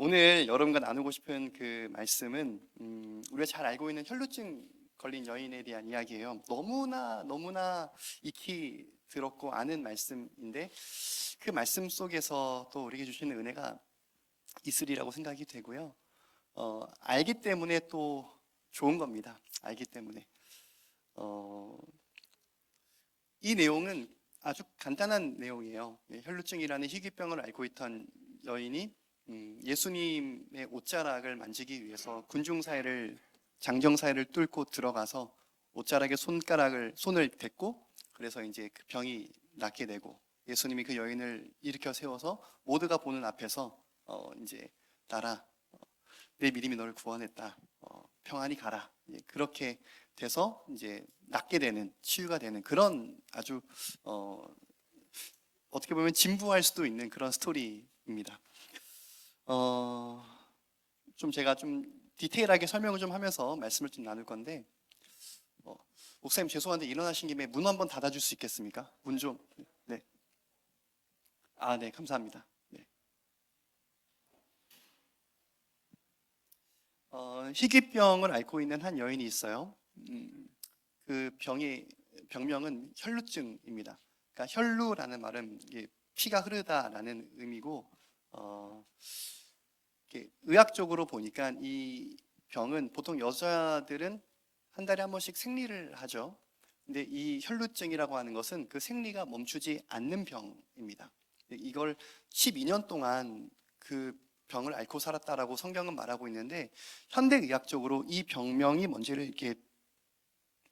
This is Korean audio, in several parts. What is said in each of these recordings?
오늘 여러분과 나누고 싶은 그 말씀은 우리가 잘 알고 있는 혈루증 걸린 여인에 대한 이야기예요. 너무나 익히 들었고 아는 말씀인데 그 말씀 속에서 또 우리에게 주시는 은혜가 있으리라고 생각이 되고요. 알기 때문에 또 좋은 겁니다. 알기 때문에. 이 내용은 아주 간단한 내용이에요. 혈루증이라는 희귀병을 앓고 있던 여인이 예수님의 옷자락을 만지기 위해서 군중 사이를 장정 사이를 뚫고 들어가서 옷자락에 손을 댔고, 그래서 이제 그 병이 낫게 되고 예수님이 그 여인을 일으켜 세워서 모두가 보는 앞에서 이제 나라, 내 믿음이 너를 구원했다, 평안히 가라, 그렇게 돼서 이제 낫게 되는, 치유가 되는 그런 아주 어떻게 보면 진부할 수도 있는 그런 스토리입니다. 제가 좀 디테일하게 설명을 좀 하면서 말씀을 좀 나눌 건데, 목사님 죄송한데 일어나신 김에 문 한번 닫아줄 수 있겠습니까? 문 좀. 네. 네, 감사합니다. 네. 희귀병을 앓고 있는 한 여인이 있어요. 그 병명은 혈루증입니다. 그러니까 혈루라는 말은 이게 피가 흐르다라는 의미고, 의학적으로 보니까 이 병은 보통 여자들은 한 달에 한 번씩 생리를 하죠. 근데 이 혈루증이라고 하는 것은 그 생리가 멈추지 않는 병입니다. 이걸 12년 동안 그 병을 앓고 살았다라고 성경은 말하고 있는데, 현대의학적으로 이 병명이 뭔지를 이렇게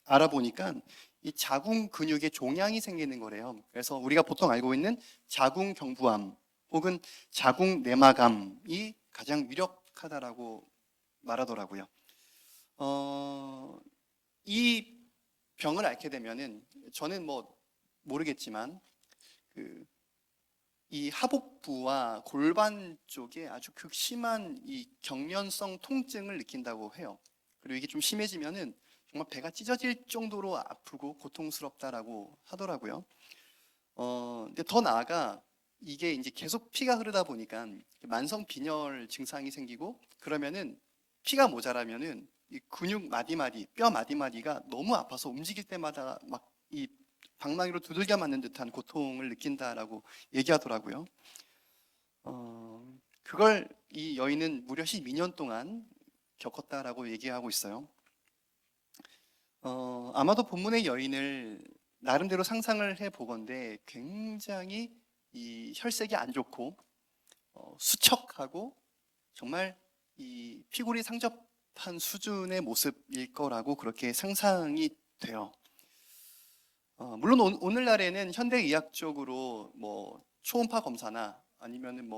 알아보니까 이 자궁 근육에 종양이 생기는 거래요. 그래서 우리가 보통 알고 있는 자궁경부암 혹은 자궁내막암이 가장 위력하다라고 말하더라고요. 이 병을 앓게 되면은 저는 모르겠지만 이 하복부와 골반 쪽에 아주 극심한 이 경련성 통증을 느낀다고 해요. 그리고 이게 좀 심해지면은 정말 배가 찢어질 정도로 아프고 고통스럽다라고 하더라고요. 근데 더 나아가 이게 이제 계속 피가 흐르다 보니까 만성 빈혈 증상이 생기고, 그러면은 피가 모자라면은 이 근육 마디마디, 뼈 마디마디가 너무 아파서 움직일 때마다 막 이 방망이로 두들겨 맞는 듯한 고통을 느낀다라고 얘기하더라고요. 그걸 이 여인은 무려 12년 동안 겪었다라고 얘기하고 있어요. 아마도 본문의 여인을 나름대로 상상을 해보건대 굉장히 이 혈색이 안 좋고 수척하고 정말 이 피골이 상접한 수준의 모습일 거라고 그렇게 상상이 돼요. 물론 오늘날에는 현대의학적으로 초음파 검사나 아니면은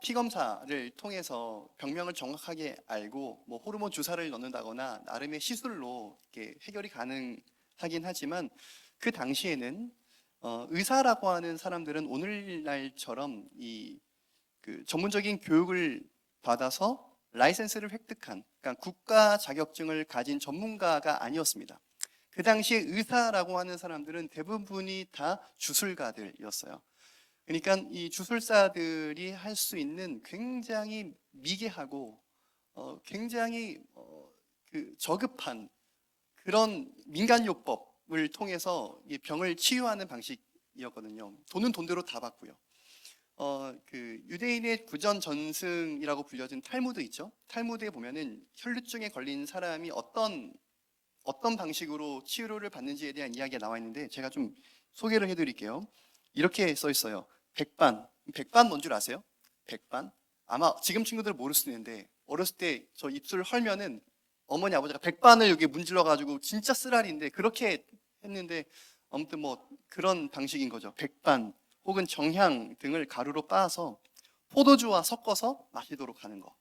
피 검사를 통해서 병명을 정확하게 알고 호르몬 주사를 넣는다거나 나름의 시술로 이렇게 해결이 가능하긴 하지만, 그 당시에는 의사라고 하는 사람들은 오늘날처럼 전문적인 교육을 받아서 라이센스를 획득한, 그러니까 국가 자격증을 가진 전문가가 아니었습니다. 그 당시에 의사라고 하는 사람들은 대부분이 다 주술가들이었어요. 그러니까 이 주술사들이 할 수 있는 굉장히 미개하고 굉장히 저급한 그런 민간요법을 통해서 이 병을 치유하는 방식이었거든요. 돈은 돈대로 다 받고요. 유대인의 구전 전승이라고 불려진 탈무드 있죠. 탈무드에 보면은 혈루증에 걸린 사람이 어떤 방식으로 치료를 받는지에 대한 이야기가 나와 있는데, 제가 좀 소개를 해드릴게요. 이렇게 써 있어요. 백반 뭔 줄 아세요? 백반? 아마 지금 친구들 모를 수도 있는데, 어렸을 때 저 입술 헐면은 어머니 아버지가 백반을 여기 문질러 가지고 진짜 쓰라리인데 그렇게 했는데, 아무튼 그런 방식인 거죠. 백반 혹은 정향 등을 가루로 빻아서 포도주와 섞어서 마시도록 하는 거.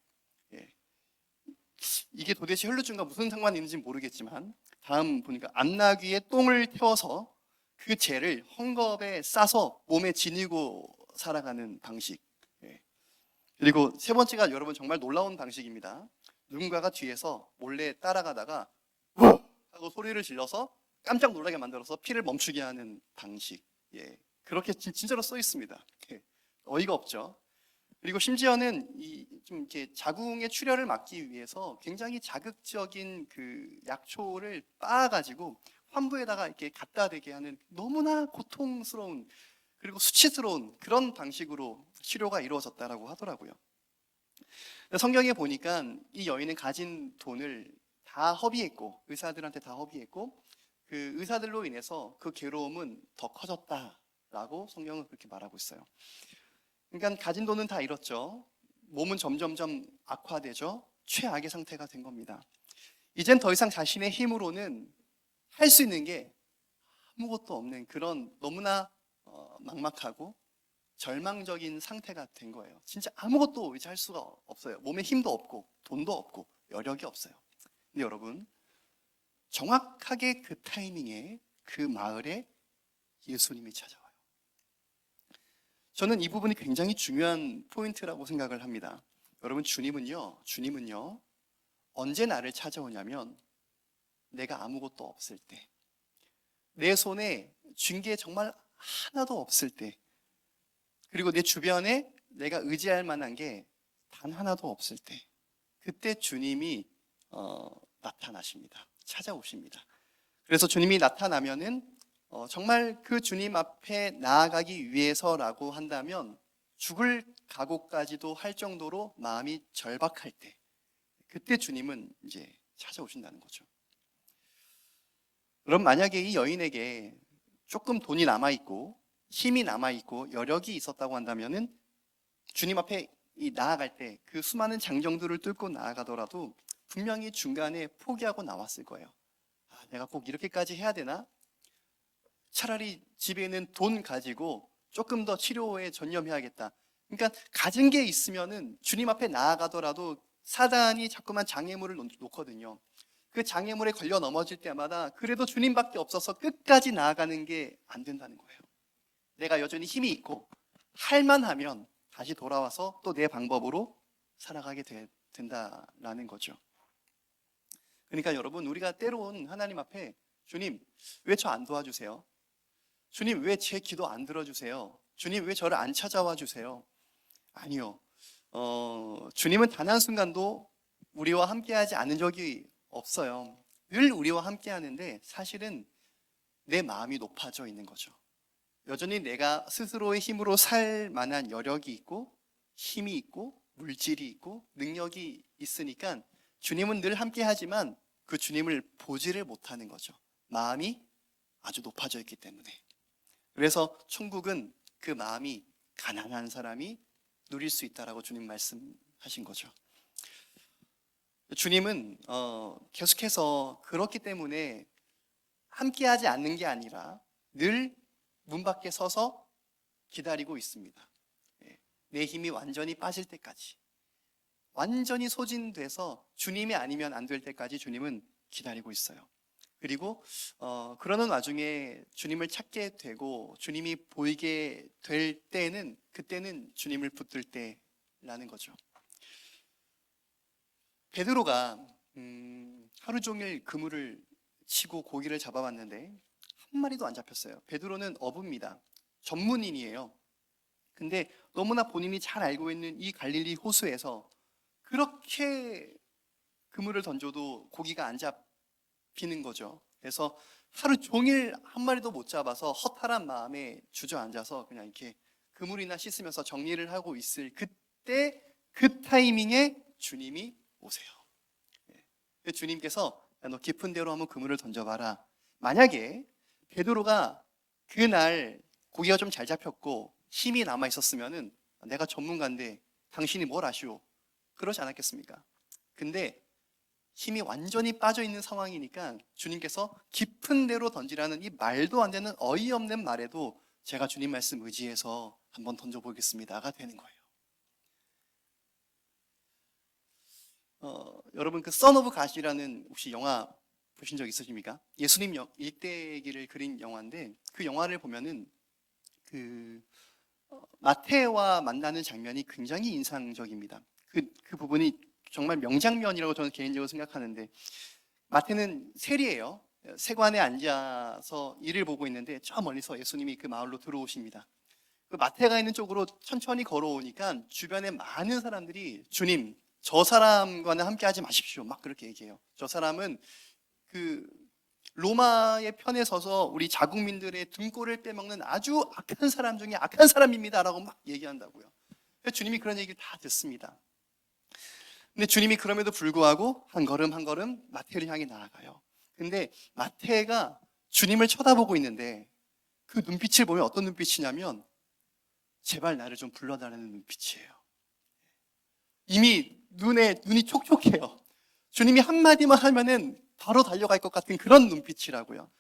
이게 도대체 혈루증과 무슨 상관이 있는지 모르겠지만, 다음 보니까 안나귀에 똥을 태워서 그 재를 헝겊에 싸서 몸에 지니고 살아가는 방식. 그리고 세 번째가 여러분 정말 놀라운 방식입니다. 누군가가 뒤에서 몰래 따라가다가 하고 소리를 질러서 깜짝 놀라게 만들어서 피를 멈추게 하는 방식. 그렇게 진짜로 써 있습니다. 어이가 없죠. 그리고 심지어는 좀 이렇게 자궁의 출혈을 막기 위해서 굉장히 자극적인 그 약초를 빻아가지고 환부에다가 이렇게 갖다 대게 하는 너무나 고통스러운 그리고 수치스러운 그런 방식으로 치료가 이루어졌다라고 하더라고요. 성경에 보니까 이 여인은 가진 돈을 다 허비했고 의사들한테 다 허비했고 그 의사들로 인해서 그 괴로움은 더 커졌다라고 성경은 그렇게 말하고 있어요. 그러니까 가진 돈은 다 잃었죠. 몸은 점점점 악화되죠. 최악의 상태가 된 겁니다. 이젠 더 이상 자신의 힘으로는 할 수 있는 게 아무것도 없는 그런 너무나 막막하고 절망적인 상태가 된 거예요. 진짜 아무것도 이제 할 수가 없어요. 몸에 힘도 없고 돈도 없고 여력이 없어요. 근데 여러분, 정확하게 그 타이밍에 그 마을에 예수님이 찾아와요. 저는 이 부분이 굉장히 중요한 포인트라고 생각을 합니다. 여러분, 주님은요 언제 나를 찾아오냐면 내가 아무것도 없을 때, 내 손에 쥔 게 정말 하나도 없을 때, 그리고 내 주변에 내가 의지할 만한 게 단 하나도 없을 때, 그때 주님이 나타나십니다. 찾아오십니다. 그래서 주님이 나타나면은 정말 그 주님 앞에 나아가기 위해서라고 한다면 죽을 각오까지도 할 정도로 마음이 절박할 때, 그때 주님은 이제 찾아오신다는 거죠. 그럼 만약에 이 여인에게 조금 돈이 남아있고 힘이 남아있고 여력이 있었다고 한다면은 주님 앞에 나아갈 때 그 수많은 장정들을 뚫고 나아가더라도 분명히 중간에 포기하고 나왔을 거예요. 내가 꼭 이렇게까지 해야 되나? 차라리 집에 있는 돈 가지고 조금 더 치료에 전념해야겠다. 그러니까 가진 게 있으면은 주님 앞에 나아가더라도 사단이 자꾸만 장애물을 놓거든요. 그 장애물에 걸려 넘어질 때마다 그래도 주님밖에 없어서 끝까지 나아가는 게 안 된다는 거예요. 내가 여전히 힘이 있고 할만하면 다시 돌아와서 또 내 방법으로 살아가게 된다라는 거죠. 그러니까 여러분, 우리가 때론 하나님 앞에 주님, 왜 저 안 도와주세요? 주님, 왜 제 기도 안 들어주세요? 주님, 왜 저를 안 찾아와 주세요? 아니요. 주님은 단 한순간도 우리와 함께하지 않은 적이 없어요. 늘 우리와 함께하는데 사실은 내 마음이 높아져 있는 거죠. 여전히 내가 스스로의 힘으로 살 만한 여력이 있고 힘이 있고 물질이 있고 능력이 있으니까 주님은 늘 함께하지만 그 주님을 보지를 못하는 거죠. 마음이 아주 높아져 있기 때문에. 그래서 천국은 그 마음이 가난한 사람이 누릴 수 있다라고 주님 말씀하신 거죠. 주님은 계속해서 그렇기 때문에 함께하지 않는 게 아니라 늘 문 밖에 서서 기다리고 있습니다. 내 힘이 완전히 빠질 때까지, 완전히 소진돼서 주님이 아니면 안 될 때까지 주님은 기다리고 있어요. 그리고 그러는 와중에 주님을 찾게 되고 주님이 보이게 될 때는 그때는 주님을 붙들 때라는 거죠. 베드로가 하루 종일 그물을 치고 고기를 잡아봤는데 한 마리도 안 잡혔어요. 베드로는 어부입니다. 전문인이에요. 근데 너무나 본인이 잘 알고 있는 이 갈릴리 호수에서 그렇게 그물을 던져도 고기가 안 잡히는 거죠. 그래서 하루 종일 한 마리도 못 잡아서 허탈한 마음에 주저앉아서 그냥 이렇게 그물이나 씻으면서 정리를 하고 있을 그때 그 타이밍에 주님이 오세요. 주님께서 너 깊은 데로 한번 그물을 던져봐라. 만약에 베드로가 그날 고기가 좀 잘 잡혔고 힘이 남아 있었으면은 내가 전문가인데 당신이 뭘 아시오? 그러지 않았겠습니까? 근데 힘이 완전히 빠져 있는 상황이니까 주님께서 깊은 데로 던지라는 이 말도 안 되는 어이없는 말에도 제가 주님 말씀 의지해서 한번 던져보겠습니다가 되는 거예요. 여러분 그 선 오브 갓이라는 혹시 영화 보신 적 있으십니까? 예수님 일대기를 그린 영화인데 그 영화를 보면은 마태와 만나는 장면이 굉장히 인상적입니다. 그 부분이 정말 명장면이라고 저는 개인적으로 생각하는데 마태는 세리예요. 세관에 앉아서 일을 보고 있는데 저 멀리서 예수님이 그 마을로 들어오십니다. 그 마태가 있는 쪽으로 천천히 걸어오니까 주변에 많은 사람들이 주님, 저 사람과는 함께 하지 마십시오. 막 그렇게 얘기해요. 저 사람은 그 로마의 편에 서서 우리 자국민들의 등골을 빼먹는 아주 악한 사람 중에 악한 사람입니다라고 막 얘기한다고요. 주님이 그런 얘기를 다 듣습니다. 근데 주님이 그럼에도 불구하고 한 걸음 한 걸음 마태를 향해 나아가요. 근데 마태가 주님을 쳐다보고 있는데 그 눈빛을 보면 어떤 눈빛이냐면 제발 나를 좀 불러달라는 눈빛이에요. 이미 눈이 촉촉해요. 주님이 한마디만 하면은 바로 달려갈 것 같은 그런 눈빛이라고요.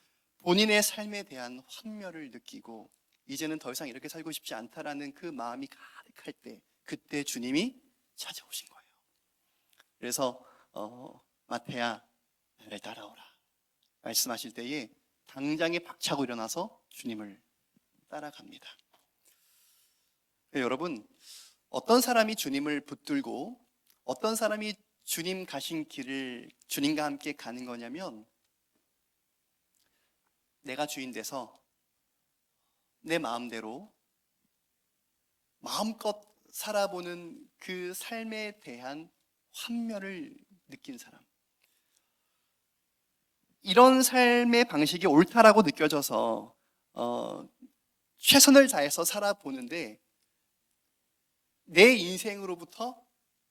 본인의 삶에 대한 환멸을 느끼고 이제는 더 이상 이렇게 살고 싶지 않다라는 그 마음이 가득할 때 그때 주님이 찾아오신 거예요. 그래서 마태야 나를 따라오라 말씀하실 때에 당장에 박차고 일어나서 주님을 따라갑니다. 여러분, 어떤 사람이 주님을 붙들고 어떤 사람이 주님 가신 길을 주님과 함께 가는 거냐면 내가 주인 돼서 내 마음대로 마음껏 살아보는 그 삶에 대한 환멸을 느낀 사람, 이런 삶의 방식이 옳다라고 느껴져서 최선을 다해서 살아보는데 내 인생으로부터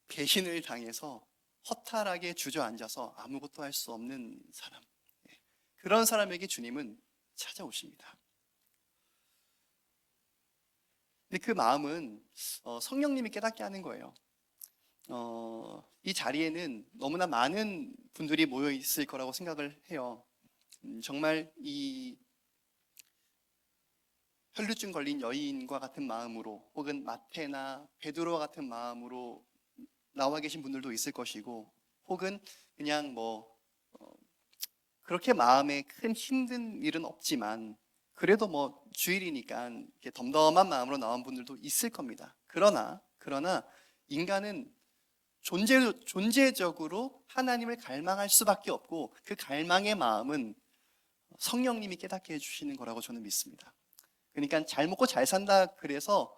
배신을 당해서 허탈하게 주저앉아서 아무것도 할 수 없는 사람, 그런 사람에게 주님은 찾아오십니다. 근데 그 마음은 성령님이 깨닫게 하는 거예요. 이 자리에는 너무나 많은 분들이 모여 있을 거라고 생각을 해요. 정말 이 혈루증 걸린 여인과 같은 마음으로 혹은 마태나 베드로와 같은 마음으로 나와 계신 분들도 있을 것이고 혹은 그냥 그렇게 마음에 큰 힘든 일은 없지만 그래도 주일이니까 이렇게 덤덤한 마음으로 나온 분들도 있을 겁니다. 그러나 인간은 존재적으로 하나님을 갈망할 수밖에 없고 그 갈망의 마음은 성령님이 깨닫게 해주시는 거라고 저는 믿습니다. 그러니까 잘 먹고 잘 산다 그래서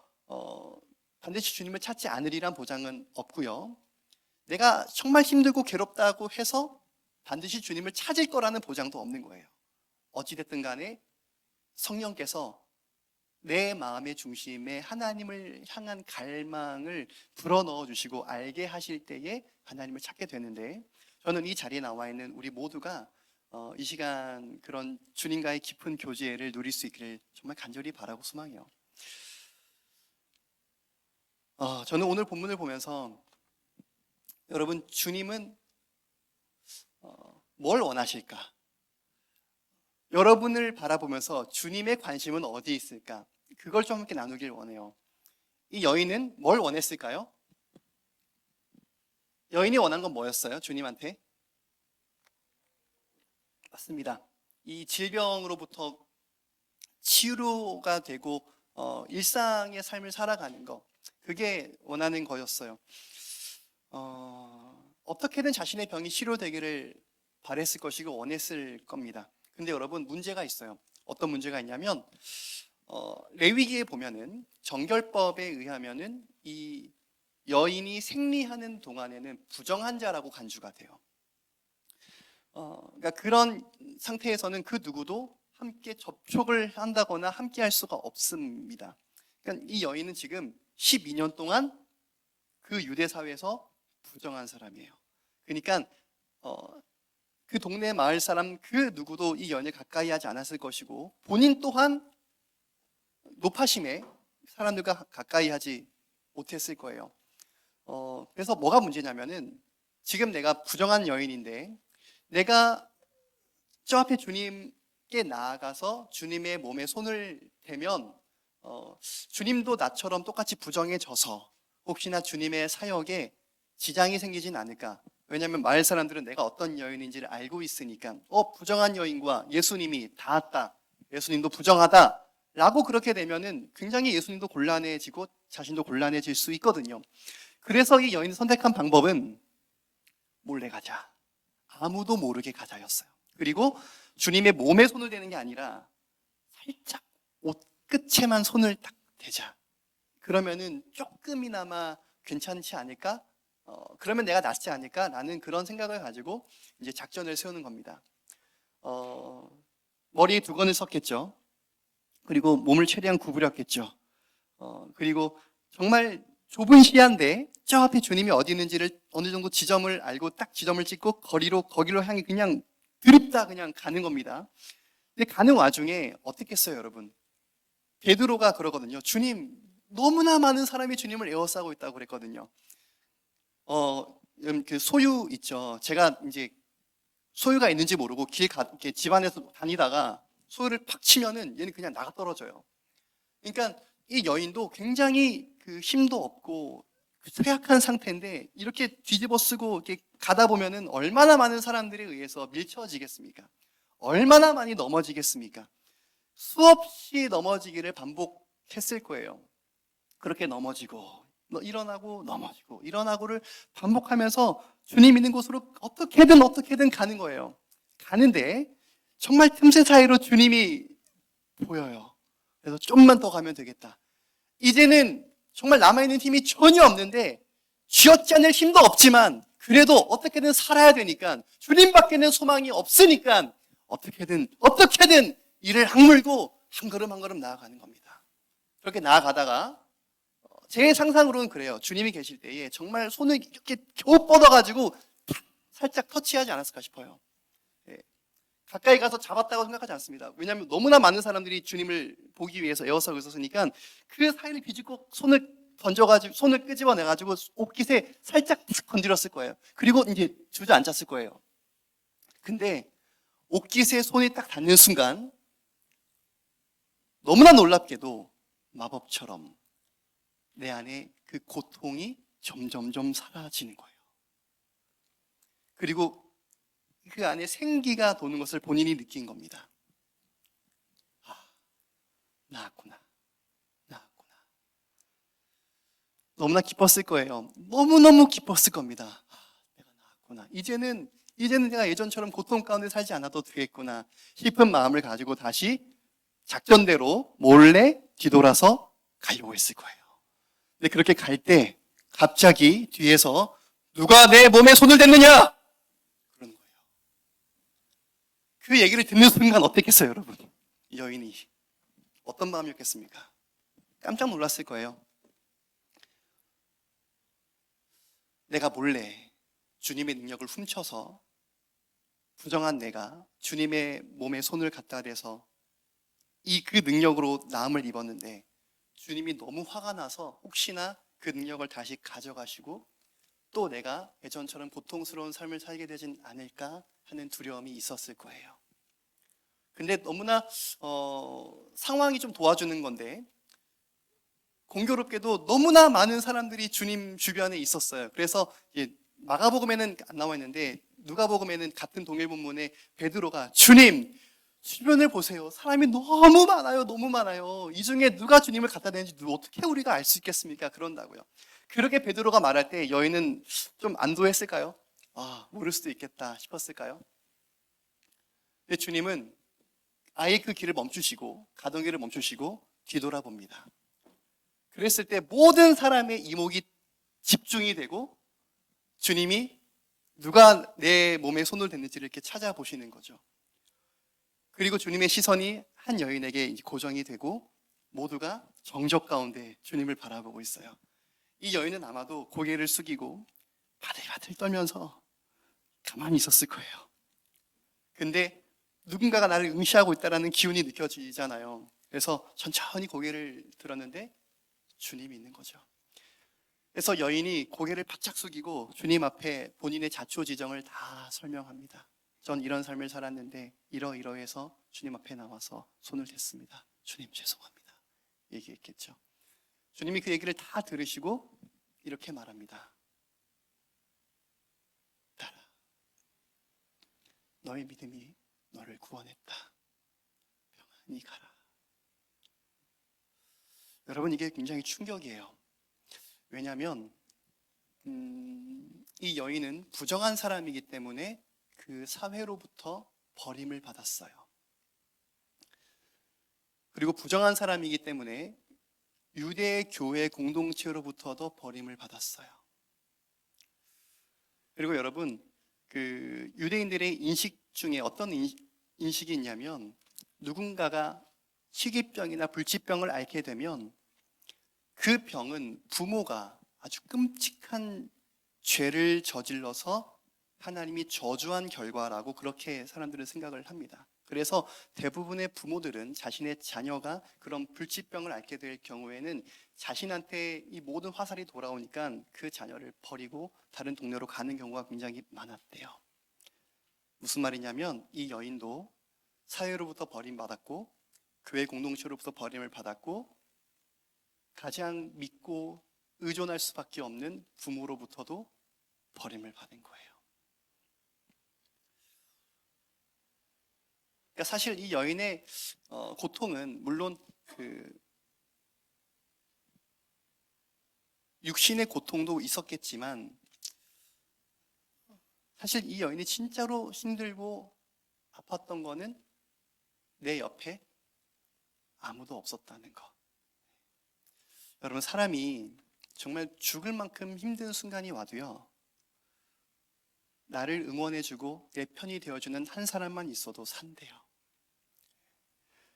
반드시 주님을 찾지 않으리란 보장은 없고요. 내가 정말 힘들고 괴롭다고 해서 반드시 주님을 찾을 거라는 보장도 없는 거예요. 어찌됐든 간에 성령께서 내 마음의 중심에 하나님을 향한 갈망을 불어넣어 주시고 알게 하실 때에 하나님을 찾게 되는데, 저는 이 자리에 나와 있는 우리 모두가 이 시간 그런 주님과의 깊은 교제를 누릴 수 있기를 정말 간절히 바라고 소망해요. 저는 오늘 본문을 보면서 여러분, 주님은 뭘 원하실까? 여러분을 바라보면서 주님의 관심은 어디에 있을까? 그걸 좀 함께 나누길 원해요. 이 여인은 뭘 원했을까요? 여인이 원한 건 뭐였어요? 주님한테? 맞습니다. 이 질병으로부터 치유가 되고 일상의 삶을 살아가는 거, 그게 원하는 거였어요. 어떻게든 자신의 병이 치료되기를 바랬을 것이고 원했을 겁니다. 근데 여러분, 문제가 있어요. 어떤 문제가 있냐면 레위기에 보면은 정결법에 의하면은 이 여인이 생리하는 동안에는 부정한 자라고 간주가 돼요. 그러니까 그런 상태에서는 그 누구도 함께 접촉을 한다거나 함께 할 수가 없습니다. 그러니까 이 여인은 지금 12년 동안 그 유대 사회에서 부정한 사람이에요. 그러니까 그 동네 마을 사람 그 누구도 이 여인을 가까이 하지 않았을 것이고 본인 또한 노파심에 사람들과 가까이 하지 못했을 거예요. 그래서 뭐가 문제냐면은 지금 내가 부정한 여인인데 내가 저 앞에 주님께 나아가서 주님의 몸에 손을 대면 주님도 나처럼 똑같이 부정해져서 혹시나 주님의 사역에 지장이 생기진 않을까. 왜냐하면 마을 사람들은 내가 어떤 여인인지를 알고 있으니까 부정한 여인과 예수님이 닿았다, 예수님도 부정하다 라고 그렇게 되면은 굉장히 예수님도 곤란해지고 자신도 곤란해질 수 있거든요. 그래서 이 여인이 선택한 방법은 몰래 가자, 아무도 모르게 가자였어요. 그리고 주님의 몸에 손을 대는 게 아니라 살짝 옷 끝에만 손을 딱 되자. 그러면은 조금이나마 괜찮지 않을까? 그러면 내가 낫지 않을까? 라는 그런 생각을 가지고 이제 작전을 세우는 겁니다. 머리에 두건을 썼겠죠. 그리고 몸을 최대한 구부렸겠죠. 그리고 정말 좁은 시야인데 저 앞에 주님이 어디 있는지를 어느 정도 지점을 알고 딱 지점을 찍고 거기로 향해 그냥 드립다 그냥 가는 겁니다. 근데 가는 와중에 어떻겠어요, 여러분? 베드로가 그러거든요. 주님, 너무나 많은 사람이 주님을 에워싸고 있다고 그랬거든요. 그 소유 있죠. 제가 이제 소유가 있는지 모르고 이렇게 집안에서 다니다가 소유를 팍 치면은 얘는 그냥 나가 떨어져요. 그러니까 이 여인도 굉장히 그 힘도 없고 쇠약한 상태인데 이렇게 뒤집어 쓰고 이렇게 가다 보면은 얼마나 많은 사람들에 의해서 밀쳐지겠습니까? 얼마나 많이 넘어지겠습니까? 수없이 넘어지기를 반복했을 거예요. 그렇게 넘어지고 일어나고 넘어지고 일어나고를 반복하면서 주님 있는 곳으로 어떻게든 가는 거예요. 가는데 정말 틈새 사이로 주님이 보여요. 그래서 좀만 더 가면 되겠다. 이제는 정말 남아있는 힘이 전혀 없는데 쥐어짜 낼 힘도 없지만 그래도 어떻게든 살아야 되니까 주님밖에는 소망이 없으니까 어떻게든 이를 악물고 한 걸음 나아가는 겁니다. 그렇게 나아가다가 제 상상으로는 그래요. 주님이 계실 때에 정말 손을 이렇게 겨우 뻗어가지고 살짝 터치하지 않았을까 싶어요. 가까이 가서 잡았다고 생각하지 않습니다. 왜냐하면 너무나 많은 사람들이 주님을 보기 위해서 에워싸고 있었으니까 그 사이를 비집고 손을 던져가지고 손을 끄집어내가지고 옷깃에 살짝 탁 건드렸을 거예요. 그리고 이제 주저앉았을 거예요. 근데 옷깃에 손이 딱 닿는 순간 너무나 놀랍게도 마법처럼 내 안에 그 고통이 점점점 사라지는 거예요. 그리고 그 안에 생기가 도는 것을 본인이 느낀 겁니다. 나았구나. 너무나 기뻤을 거예요. 너무너무 기뻤을 겁니다. 내가 나았구나. 이제는 내가 예전처럼 고통 가운데 살지 않아도 되겠구나 싶은 마음을 가지고 다시 작전대로 몰래 뒤돌아서 가려고 했을 거예요. 근데 그렇게 갈 때 갑자기 뒤에서 누가 내 몸에 손을 댔느냐? 그러는 거예요. 그 얘기를 듣는 순간 어땠겠어요, 여러분? 이 여인이 어떤 마음이었겠습니까? 깜짝 놀랐을 거예요. 내가 몰래 주님의 능력을 훔쳐서 부정한 내가 주님의 몸에 손을 갖다 대서 그 능력으로 나음을 입었는데 주님이 너무 화가 나서 혹시나 그 능력을 다시 가져가시고 또 내가 예전처럼 고통스러운 삶을 살게 되진 않을까 하는 두려움이 있었을 거예요. 근데 너무나 상황이 좀 도와주는 건데 공교롭게도 너무나 많은 사람들이 주님 주변에 있었어요. 그래서 마가복음에는 안 나와 있는데 누가복음에는 같은 동일 본문에 베드로가 주님 주변을 보세요. 사람이 너무 많아요. 이 중에 누가 주님을 갖다 대는지 어떻게 우리가 알 수 있겠습니까? 그런다고요. 그렇게 베드로가 말할 때 여인은 좀 안도했을까요? 모를 수도 있겠다 싶었을까요? 근데 주님은 아예 그 길을 멈추시고 가던 길을 멈추시고 뒤돌아봅니다. 그랬을 때 모든 사람의 이목이 집중이 되고 주님이 누가 내 몸에 손을 댔는지를 이렇게 찾아보시는 거죠. 그리고 주님의 시선이 한 여인에게 고정이 되고 모두가 정적 가운데 주님을 바라보고 있어요. 이 여인은 아마도 고개를 숙이고 바들바들 떨면서 가만히 있었을 거예요. 근데 누군가가 나를 응시하고 있다는 기운이 느껴지잖아요. 그래서 천천히 고개를 들었는데 주님이 있는 거죠. 그래서 여인이 고개를 바짝 숙이고 주님 앞에 본인의 자초지정을 다 설명합니다. 전 이런 삶을 살았는데 이러해서 주님 앞에 나와서 손을 댔습니다. 주님 죄송합니다. 얘기했겠죠. 주님이 그 얘기를 다 들으시고 이렇게 말합니다. 따라. 너의 믿음이 너를 구원했다. 평안히 가라. 여러분 이게 굉장히 충격이에요. 왜냐하면 이 여인은 부정한 사람이기 때문에 그 사회로부터 버림을 받았어요. 그리고 부정한 사람이기 때문에 유대 교회 공동체로부터도 버림을 받았어요. 그리고 여러분, 그 유대인들의 인식 중에 어떤 인식이 있냐면, 누군가가 희귀병이나 불치병을 앓게 되면 그 병은 부모가 아주 끔찍한 죄를 저질러서 하나님이 저주한 결과라고 그렇게 사람들은 생각을 합니다. 그래서 대부분의 부모들은 자신의 자녀가 그런 불치병을 앓게 될 경우에는 자신한테 이 모든 화살이 돌아오니까 그 자녀를 버리고 다른 동네로 가는 경우가 굉장히 많았대요. 무슨 말이냐면 이 여인도 사회로부터 버림받았고 교회 공동체로부터 버림을 받았고 가장 믿고 의존할 수밖에 없는 부모로부터도 버림을 받은 거예요. 그러니까 사실 이 여인의 고통은 물론 그 육신의 고통도 있었겠지만 사실 이 여인이 진짜로 힘들고 아팠던 거는 내 옆에 아무도 없었다는 거. 여러분, 사람이 정말 죽을 만큼 힘든 순간이 와도요, 나를 응원해주고 내 편이 되어주는 한 사람만 있어도 산대요.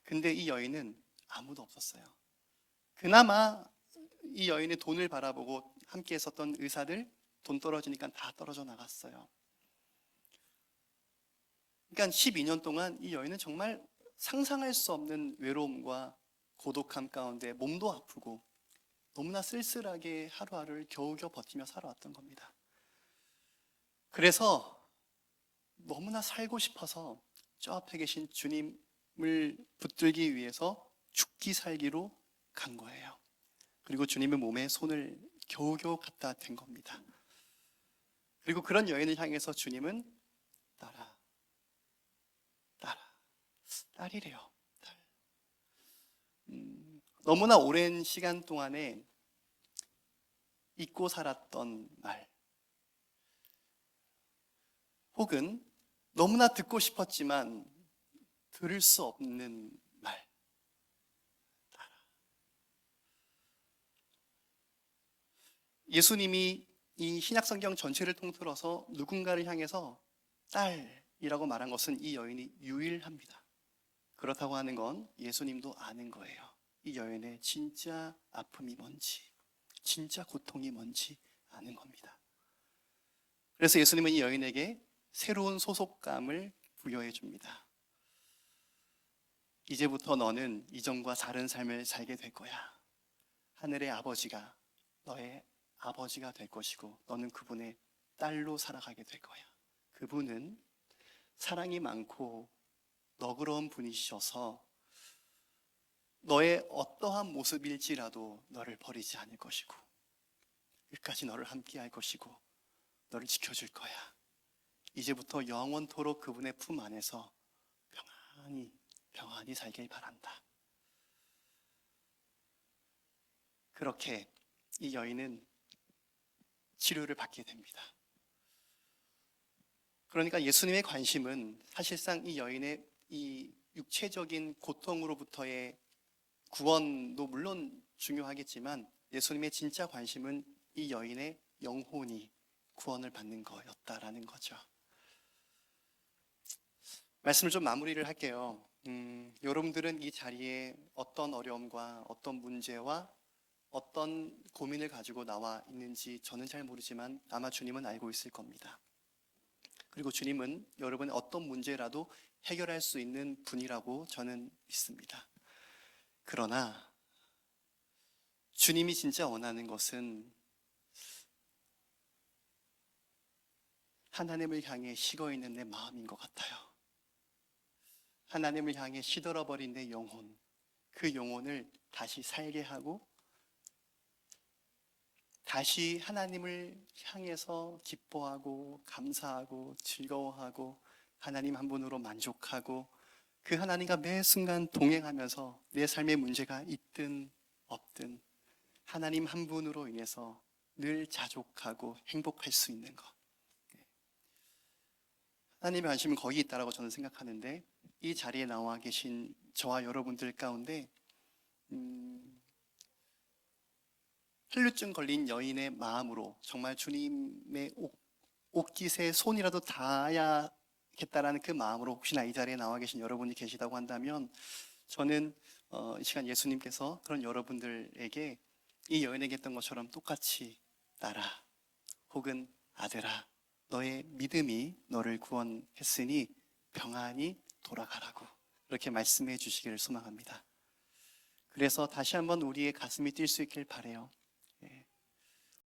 근데 이 여인은 아무도 없었어요. 그나마 이 여인의 돈을 바라보고 함께 했었던 의사들 돈 떨어지니까 다 떨어져 나갔어요. 그러니까 12년 동안 이 여인은 정말 상상할 수 없는 외로움과 고독함 가운데 몸도 아프고 너무나 쓸쓸하게 하루하루를 겨우겨우 버티며 살아왔던 겁니다. 그래서 너무나 살고 싶어서 저 앞에 계신 주님을 붙들기 위해서 죽기 살기로 간 거예요. 그리고 주님의 몸에 손을 겨우겨우 갖다 댄 겁니다. 그리고 그런 여인을 향해서 주님은 딸아, 딸이래요. 딸. 너무나 오랜 시간 동안에 잊고 살았던 말, 혹은 너무나 듣고 싶었지만 들을 수 없는 말. 예수님이 이 신약성경 전체를 통틀어서 누군가를 향해서 딸이라고 말한 것은 이 여인이 유일합니다. 그렇다고 하는 건 예수님도 아는 거예요. 이 여인의 진짜 아픔이 뭔지, 진짜 고통이 뭔지 아는 겁니다. 그래서 예수님은 이 여인에게 새로운 소속감을 부여해 줍니다. 이제부터 너는 이전과 다른 삶을 살게 될 거야. 하늘의 아버지가 너의 아버지가 될 것이고 너는 그분의 딸로 살아가게 될 거야. 그분은 사랑이 많고 너그러운 분이셔서 너의 어떠한 모습일지라도 너를 버리지 않을 것이고 끝까지 너를 함께 할 것이고 너를 지켜줄 거야. 이제부터 영원토록 그분의 품 안에서 평안히 살길 바란다. 그렇게 이 여인은 치료를 받게 됩니다. 그러니까 예수님의 관심은 사실상 이 여인의 이 육체적인 고통으로부터의 구원도 물론 중요하겠지만 예수님의 진짜 관심은 이 여인의 영혼이 구원을 받는 거였다라는 거죠. 말씀을 좀 마무리를 할게요. 여러분들은 이 자리에 어떤 어려움과 어떤 문제와 어떤 고민을 가지고 나와 있는지 저는 잘 모르지만 아마 주님은 알고 있을 겁니다. 그리고 주님은 여러분의 어떤 문제라도 해결할 수 있는 분이라고 저는 믿습니다. 그러나 주님이 진짜 원하는 것은 하나님을 향해 식어있는 내 마음인 것 같아요. 하나님을 향해 시들어버린 내 영혼, 그 영혼을 다시 살게 하고 다시 하나님을 향해서 기뻐하고 감사하고 즐거워하고 하나님 한 분으로 만족하고 그 하나님과 매 순간 동행하면서 내 삶의 문제가 있든 없든 하나님 한 분으로 인해서 늘 자족하고 행복할 수 있는 것. 하나님의 관심은 거기 있다라고 저는 생각하는데 이 자리에 나와 계신 저와 여러분들 가운데 혈루증 걸린 여인의 마음으로 정말 주님의 옷깃에 손이라도 닿아야겠다라는 그 마음으로 혹시나 이 자리에 나와 계신 여러분이 계시다고 한다면 저는 이 시간 예수님께서 그런 여러분들에게 이 여인에게 했던 것처럼 똑같이 딸아 혹은 아들아 너의 믿음이 너를 구원했으니 평안히 돌아가라고 그렇게 말씀해 주시기를 소망합니다. 그래서 다시 한번 우리의 가슴이 뛸 수 있길 바라요.